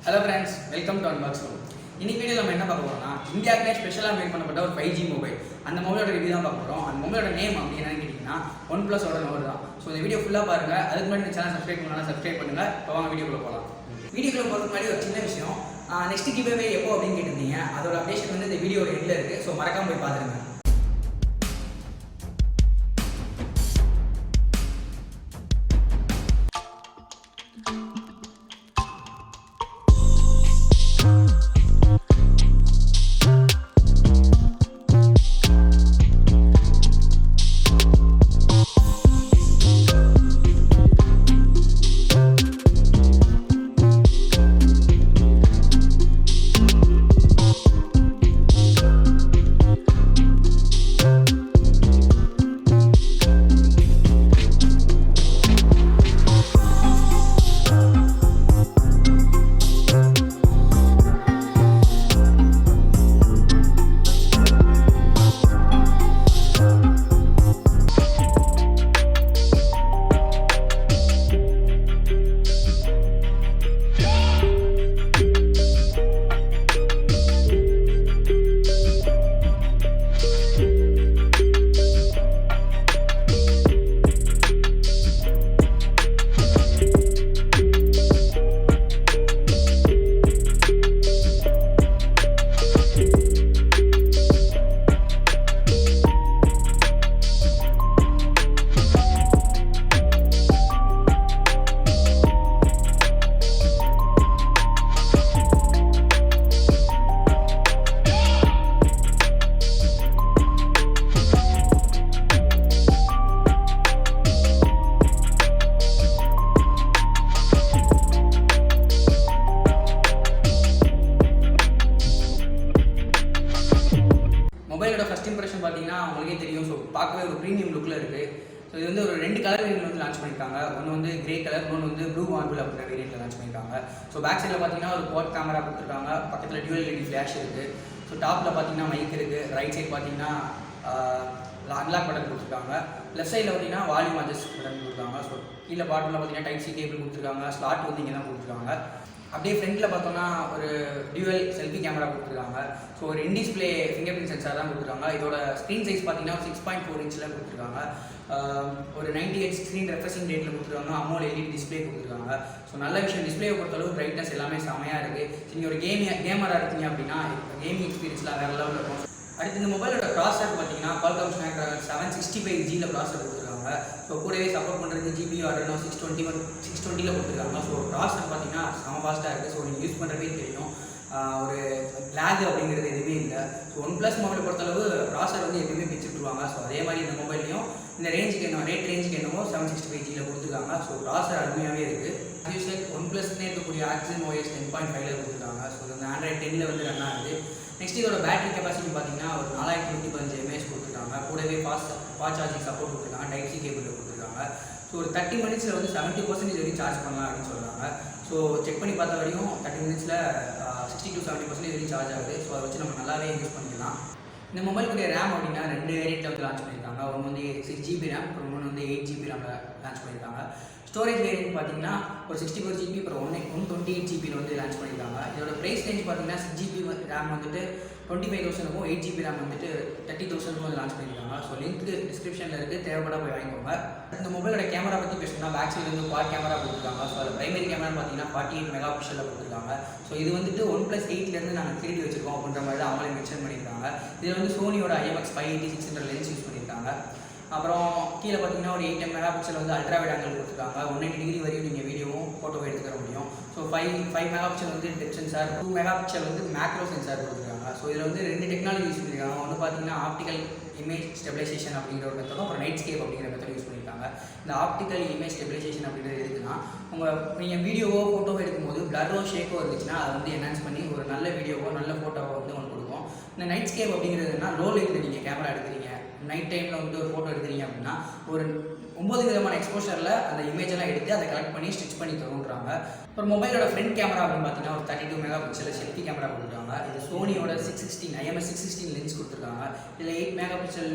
Hello friends, welcome to unboxroom. இன்னைக்கு வீடியோல நம்ம என்ன பார்க்க போறோம்னா இந்தியாவிலே ஸ்பெஷலா மேட் பண்ணப்பட்ட ஒரு 5G மொபைல். அந்த மொபைலோட ரிவ்யூ தான் பார்க்க போறோம். அந்த மொபைலோட நேம் அப்படி என்னன்னு கேட்டிங்கன்னா Oneplus ஓட நம்பர் தான். ஸோ இந்த வீடியோ ஃபுல்லா பாருங்க. அதுக்கு முன்னாடி சேனல் சப்ஸ்கிரைப் பண்ணலாம், சப்ஸ்கிரைப் பண்ணுங்க. இப்போ வாங்க வீடியோக்குள்ள போகலாம். வீடியோக்குள்ள போறதுக்கு முன்னாடி ஒரு சின்ன விஷயம். நெக்ஸ்ட் கிவ்அவே எப்போ அப்படின்னு கேட்டிருந்தீங்க. அதோட அப்டேஷன் வந்து இந்த வீடியோட எண்ட்ல இருக்கு. ஸோ மறக்காம போய் பாருங்க. மொபைலோட ஃபர்ஸ்ட் இம்ப்ரெஷன் பார்த்தீங்கன்னா உங்களுக்கே தெரியும். ஸோ பார்க்கவே ஒரு ப்ரீமியம் லுக்கில் இருக்குது. ஸோ இது வந்து ஒரு 2 கலர் வேரியன்ட் வந்து லான்ச் பண்ணியிருக்காங்க. ஒன்று வந்து கிரே கலர், இன்னொன்று வந்து ப்ளூ மார்பிள் அப்படின்ற வேரியன்ட்டில் லான்ச் பண்ணியிருக்காங்க. ஸோ பேக் சைடில் பார்த்தீங்கன்னா ஒரு குவாட் கேமரா கொடுத்துருக்காங்க. பக்கத்தில் டியூவல் எல்இடி ஃப்ளாஷ் இருக்குது. ஸோ டாப்பில் பார்த்தீங்கன்னா மைக் இருக்குது. ரைட் சைடு பார்த்தீங்கன்னா அன்லாக் பட்டன் கொடுத்துருக்காங்க. லெஃப்ட் சைடில் பார்த்தீங்கன்னா வால்யூம் அட்ஜஸ்ட் பட்டன் கொடுத்துருக்காங்க. ஸோ கீழே பாட்டில் பார்த்தீங்கன்னா டைப் சி கேபிள் கொடுத்துருக்காங்க. ஸ்லாட் வந்து இங்கே தான் கொடுத்துருக்காங்க. அப்படியே ஃப்ரண்ட்டில் பார்த்தோம்னா ஒரு டியூவல் செல்ஃபி கேமரா கொடுத்துருக்காங்க. ஸோ ஒரு in display finger print sensor தான் கொடுத்துருக்காங்க. இதோட ஸ்க்ரீன் சைஸ் பார்த்தீங்கன்னா 6.4 இன்ச்சில் கொடுத்துருக்காங்க. ஒரு 98 ஸ்க்ரீன் ரெஃப்ரெஷிங் ரேட்டில் கொடுத்துருக்காங்க. அமோலெட் எல்இடி டிஸ்பிளே கொடுத்துருக்காங்க. ஸோ நல்ல விஷயம், டிஸ்பிளே பொறுத்தளவு பிரைட்னஸ் எல்லாமே செமையாக இருக்குது. நீங்கள் ஒரு கேமராக இருக்கீங்க அப்படின்னா கேமிங் எக்ஸ்பீரியன்ஸ்லாம் வேறு லெவலில் இருக்கும். அடுத்து இந்த மொபைலோட ப்ராசர் பார்த்தீங்கன்னா Qualcomm Snapdragon 765G ப்ராசர் கொடுத்துருக்காங்க. ஸோ கூடவே சப்போர்ட் பண்ணுறது GPU Adreno 620 கொடுத்துருக்காங்க. ஸோ ப்ராசர் பார்த்தீங்கன்னா செம ஃபாஸ்ட்டாக இருக்குது. ஸோ நீங்கள் யூஸ் பண்ணுறதே தெரியும். ஒரு லேக் அப்படிங்கிறது எதுவுமே இல்லை. ஸோ ஒன்ப்ளஸ் மொபைலை பொறுத்தளவு ப்ராசர் வந்து எப்பயுமே பிச்சுட்டுருவாங்க. ஸோ அதே மாதிரி இந்த மொபைல்லையும் இந்த ரேஞ்சுக்கு என்ன ரேட் ரேஞ்சுக்கு என்னமோ 765G கொடுத்துருக்காங்க. ஸோ ப்ராசர் அருமையாகவே இருக்குது. யூஸ்வல் ஒன்ப்ளஸ்னே இருக்கக்கூடிய ஆக்சிஜன் OS 10.5 கொடுத்துருக்காங்க. ஸோ இந்த Android 10 வந்து ரன் ஆகுது. நெக்ஸ்ட் இதோட பேட்டரி கெப்பாசிட்டி பார்த்தீங்கன்னா ஒரு 4115 mAh கொடுத்துருக்காங்க. கூடவே ஃபாஸ்ட் சார்ஜிங் சப்போர்ட் கொடுத்துருக்காங்க. டைப் சி கேபிள் கொடுத்துருக்காங்க. ஸோ ஒரு 30 மினிட்ஸில் வந்து 70% வரைக்கும் சார்ஜ் பண்ணலாம் அப்படின்னு சொல்கிறாங்க. ஸோ செக் பண்ணி பார்த்த வரையும் 30 மினிட்ஸில் 60 to 70% வரைக்கும் சார்ஜ் ஆகுது. ஸோ அதை வச்சு நம்ம நல்லாவே யூஸ் பண்ணிக்கலாம். இந்த மொபைலுக்குரிய ரேம் அப்படின்னா 2 வேரியண்ட்டில் வந்து லான்ச் பண்ணியிருக்காங்க. ஒன்று வந்து 6GB ரேம், அப்புறம் ஒன்று வந்து 8GB ரேமில் லான்ச் பண்ணியிருக்காங்க. ஸ்டோரேஜ் வேரியன்ட் பார்த்தீங்கன்னா ஒரு 64GB, அப்புறம் 128GB வந்து லான்ச் பண்ணியிருக்காங்க. இதோட ப்ரைஸ் ரேஞ்ச் பார்த்தீங்கன்னா 6GB ரேம் வந்துட்டு 25,000க்கும் 8GB ரேம் வந்துட்டு 30,000க்கும் வந்து லான்ச் பண்ணியிருக்காங்க. ஸோ லிங்க் டிஸ்கிரிப்ஷனில் இருக்குது, தேவைப்பட போய் வாங்கிக்கோங்க. இந்த மொபைலோட கேமரா பற்றி பேசணும்னா பேக் சைடு வந்து குவாட் கேமரா கொடுத்துருக்காங்க. ஸோ அதில் பிரைமரி கேமரா பார்த்தீங்கன்னா 48 மெகா பிக்சலில் கொடுத்துருக்காங்க. ஸோ இது வந்துட்டு OnePlus 8லேருந்து நாங்கள் திருடி வச்சிருக்கோம் அப்படின்ற மாதிரி தான் அவங்களே மென்ஷன் பண்ணியிருக்காங்க. இதில் வந்து சோனியோட IMX 586 லென்ஸ் யூஸ் பண்ணியிருக்காங்க. அப்புறம் கீழே பார்த்தீங்கன்னா ஒரு 8 மெகா பிக்சல் வந்து அல்ட்ரா வைட் ஆங்கிள் கொடுத்துருக்காங்க. 180 டிகிரி வரையும் நீங்கள் வீடியோவும் ஃபோட்டோவும் எடுத்துக்கிற முடியும். ஸோ 5 மெகா பிக்சல் வந்து டெப்த் சென்சார், 2 மெகா பிக்சல் வந்து மேக்ரோ சென்சார் கொடுத்துருக்காங்க. ஸோ இதில் வந்து 2 டெக்னாலஜி யூஸ் பண்ணியிருக்காங்க. ஒன்று பார்த்தீங்கன்னா ஆப்டிக்கல் இமேஜ் ஸ்டெபிலைசேஷன் அப்படிங்கிற ஒரு மெத்தடும், அப்புறம் நைட் ஸ்கேப் அப்படிங்கிற மெத்தட் யூஸ் பண்ணியிருக்காங்க. இந்த ஆப்டிக்கல் இமேஜ் ஸ்டெபிலைசேஷன் அப்படிங்கிறது எதுக்குன்னா நீங்கள் வீடியோவோ ஃபோட்டோவோ எடுக்கும்போது பிளரோ ஷேக்கோ இருந்துச்சுன்னா அதை வந்து என்ஹான்ஸ் பண்ணி ஒரு நல்ல வீடியோவோ நல்ல ஃபோட்டோவோ வந்து உங்களுக்கு கொடுக்கும். இந்த நைட் ஸ்கேப் அப்படிங்கிறதுனா லோ லைட்டில் நீங்கள் கேமரா எடுக்கிறீங்க, நைட் டைமில் வந்து ஒரு ஃபோட்டோ எடுக்கிறீங்க அப்படின்னா ஒரு 9 விதமான எக்ஸ்போஷரில் அந்த இமேஜ் எல்லாம் எடுத்து அதை கலெக்ட் பண்ணி ஸ்டிச் பண்ணி தருன்றாங்க. ஒரு மொபைலோட ஃப்ரண்ட் கேமரா அப்படின்னு பார்த்தீங்கன்னா ஒரு 32 மெகா பிக்சல் செல்ஃபி கேமரா கொடுத்துருக்காங்க. இது சோனியோட 616 IMX 616 லென்ஸ் கொடுத்துருக்காங்க. இதில் 8 mega pixel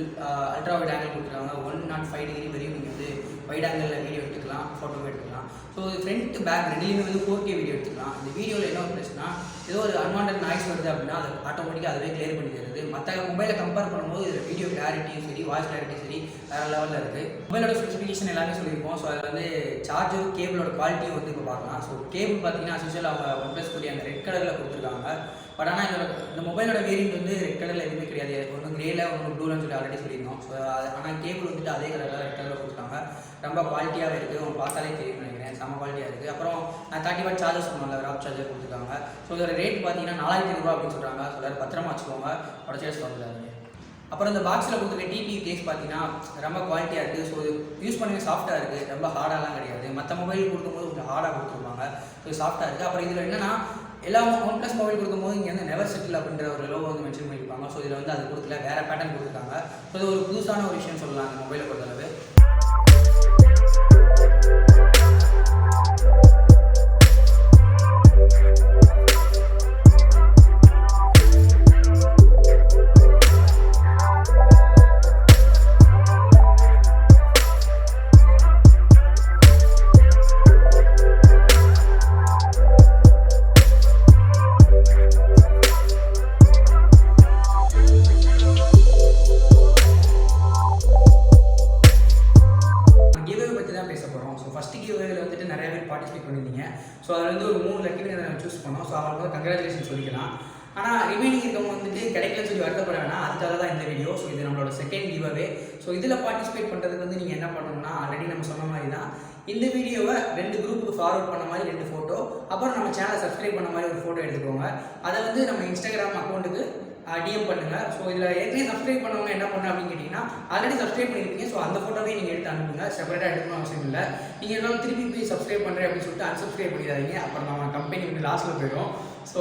ultra wide angle கொடுத்துருக்காங்க. 105 டிகிரி வரையும் நீங்கள் வந்து வைட் ஆங்கிளில் வீடியோ எடுத்துக்கலாம், ஃபோட்டோ எடுத்துக்கலாம். ஸோ ஃப்ரண்ட் பேக் ரெண்டுலேயுமே வந்து 4K வீடியோ எடுத்துக்கலாம். இந்த வீடியோவில் என்ன ஒரு பிரச்சனை, ஏதோ ஒரு அன்வான்ட் நாய்ஸ் வருது அப்படின்னா அது ஆட்டோமேட்டிக்காக அதுவே கிளியர் பண்ணி தருது. மற்ற மொபைலை கம்பேர் பண்ணும்போது இதில் வீடியோ கிளாரிட்டியும் சரி, வாய்ஸ் கிளாரிட்டியும் சரி வேறு லெவலில் இருக்குது. மொபைலோட ஸ்பெசிஃபிகேஷன் எல்லாமே சொல்லியிருப்போம். ஸோ அதில் வந்து சார்ஜர் கேபிளோட குவாலிட்டியும் வந்து இப்போ பார்க்கலாம். ஸோ கேபிள் பார்த்தீங்கன்னா அஸ்யூஷுவல் அவங்க ஒன்ப்ளஸ் கூடிய அந்த ரெட் கலரில் கொடுத்துருக்காங்க. பட் ஆனால் இந்த மொபைலோட வேரியண்ட் வந்து ரெட் கலரில் எதுவுமே கிடையாது. ஒன்று கிரேல ஒன்று ப்ளூலன்னு சொல்லி ஆல்ரெடி சொல்லியிருந்தோம். ஸோ ஆனால் கேபிள் வந்துட்டு அதே கலரில் ரெட் கலரில் கொடுத்துருக்காங்க. ரொம்ப குவாலிட்டியாகவே இருக்குது. அவங்க பார்த்தாலே தெரியும் நினைக்கிறேன், செம்ம குவாலிட்டியாக இருக்குது. அப்புறம் 30 வாட் சார்ஜர் சொன்னால ராப் சார்ஜர் கொடுத்துருக்காங்க. ஸோ இதோட ரேட் பார்த்தீங்கன்னா 4500 ரூபா அப்படின்னு சொல்கிறாங்க. ஸோ எல்லாரும் பத்திரமா வச்சுக்கோங்க, உடச்சேஸ் வந்துடாதீங்க. அப்புறம் இந்த பாக்ஸில் கொடுத்துருக்க டிபி கேஸ் பார்த்தீங்கன்னா ரொம்ப குவாலிட்டியாக இருக்குது. ஸோ யூஸ் பண்ணவே சாஃப்ட்டாக இருக்குது, ரொம்ப ஹார்டாலாம் கிடையாது. மற்ற மொபைல் கொடுக்கும்போது கொஞ்சம் ஹார்டாக கொடுத்துருப்பாங்க. ஸோ சாஃப்ட்டாக இருக்குது. அப்புறம் இதில் என்னென்னா எல்லா ஒன்ப்ளஸ் மொபைல் கொடுக்கும்போது இங்கே வந்து நெவர் செட்டில் அப்படின்ற ஒரு லோகோ வந்து மென்ஷன் பண்ணியிருப்பாங்க. ஸோ இதில் வந்து அது கொடுக்கல, வேறு பேட்டர்ன் கொடுத்துருக்காங்க. ஸோ இது ஒரு புதுசான ஒரு விஷயம் சொல்லலாம் அந்த மொபைலை பொறுத்தளவு. ஃபஸ்ட்டு கிவ்அவேல வந்துட்டு நிறைய பேர் பார்ட்டிசிபேட் பண்ணியிருந்தீங்க. ஸோ அதில் வந்து ஒரு 3 லக்கி வினர் நம்ம சூஸ் பண்ணோம். ஸோ அவங்களுக்கு வந்து கங்க்ராச்சுலேஷன் சொல்லிக்கலாம். ஆனால் ரிமைனிங் இருக்கவங்க வந்துட்டு கிடைக்கலன்னு சொல்லி வருத்தப்பட வேணாம், அதுக்காக தான் இந்த வீடியோ. ஸோ இது நம்மளோட செகண்ட் கிவ்அவே. ஸோ இதில் பார்ட்டிசிபேட் பண்ணுறதுக்கு வந்து நீங்கள் என்ன பண்ணணும்னா, ஆல்ரெடி நம்ம சொன்ன மாதிரி தான் இந்த வீடியோவை 2 குரூப்புக்கு ஃபார்வர்ட் பண்ண மாதிரி 2 ஃபோட்டோ, அப்புறம் நம்ம சேனலை சப்ஸ்கிரைப் பண்ண மாதிரி ஒரு ஃபோட்டோ எடுத்துக்கோங்க. அதை வந்து நம்ம இன்ஸ்டாகிராம் அக்கௌண்ட்டுக்கு டிஎம் பண்ணுங்கள். ஸோ இதில் ஏற்கனவே சப்ஸ்கிரைப் பண்ணவங்க என்ன பண்ண அப்படின்னு கேட்டிங்கன்னா, ஆல்ரெடி சப்ஸ்கிரைப் பண்ணியிருக்கீங்க. ஸோ அந்த ஃபோட்டோவே நீங்கள் எடுத்து அனுப்புங்க, செப்பரேட்டாக எடுக்கணும் அவசியம் இல்லை. நீங்கள் எல்லாம் திருப்பி போய் சப்ஸ்கிரைப் பண்ணுறேன் அப்படின்னு சொல்லிட்டு அன்சப்ஸ்கிரைப் பண்ணிடாதீங்க, அப்புறம் நம்ம கம்பெனி வந்து லாஸ்ட்டில் போயிடும். ஸோ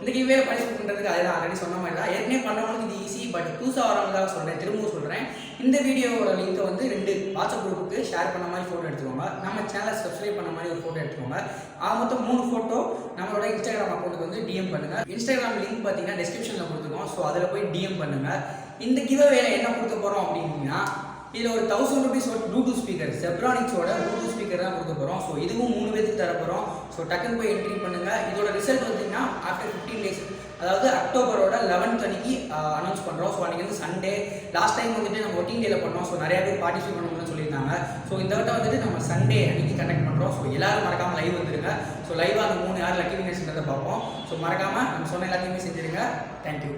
இந்த கிவ்வே பார்ட்டிசிபேட் பண்ணுறதுக்கு அதெல்லாம் ஆல்ரெடி சொன்ன மாதிரி தான். ஏற்கனவே பண்ணவங்களுக்கு இது ஈஸி, பட் புதுசாக வரவங்களாக சொல்கிறேன், திரும்பவும் சொல்கிறேன். இந்த வீடியோவோட லிங்க்கை வந்து 2 வாட்ஸ்அப் குரூப்புக்கு ஷேர் பண்ண மாதிரி ஃபோட்டோ எடுத்துக்கோங்க. நம்ம சேனலை சப்ஸ்கிரைப் பண்ண மாதிரி ஒரு ஃபோட்டோ எடுத்துக்கோங்க. மொத்தம் 3 ஃபோட்டோ நம்மளோட இன்ஸ்டாகிராம் அக்கௌண்ட்டுக்கு வந்து டிஎம் பண்ணுங்கள். இன்ஸ்டாகிராம் லிங்க் பார்த்தீங்கன்னா டிஸ்கிரிப்ஷனில் கொடுத்துருக்கோம். ஸோ அதில் போய் டிஎம் பண்ணுங்கள். இந்த கிவ்அவேல என்ன கொடுக்க போகிறோம் அப்படின்னா, இதில் ஒரு 1000 rupees ப்ளூடூத் ஸ்பீக்கர், செப்ரானிக்ஸோட ப்ளூடூத் ஸ்பீக்கர் தான் கொடுக்க போகிறோம். ஸோ இதுவும் 3 பேருக்கு தர போகிறோம். ஸோ டக்குன்னு போய் என்ட்ரி பண்ணுங்கள். இதோட ரிசல்ட் பார்த்தீங்கன்னா ஆஃப்டர் 15 days, அதாவது அக்டோபரோட 11th அன்னைக்கு அனௌன்ஸ் பண்ணுறோம். ஸோ அன்றைக்கி வந்து சண்டே, லாஸ்ட் டைம் வந்துட்டு நம்ம ஒர்க்கிங் டேல பண்ணோம். ஸோ நிறைய பேர் பார்ட்டிசிபேட் பண்ணணும்னு சொல்லியிருந்தாங்க. ஸோ இந்த வட்டம் வந்துட்டு நம்ம சண்டே அன்றைக்கி கண்டக்ட் பண்ணுறோம். ஸோ எல்லாரும் மறக்காமல் லைவ் வந்துருங்க. ஸோ லைவாக அந்த 3 யார் லக்கி வினர்ஸ்ன்றதை பார்ப்போம். ஸோ மறக்காமல் நம்ம சொன்ன எல்லாத்தையுமே செஞ்சுருங்க. தேங்க்யூ.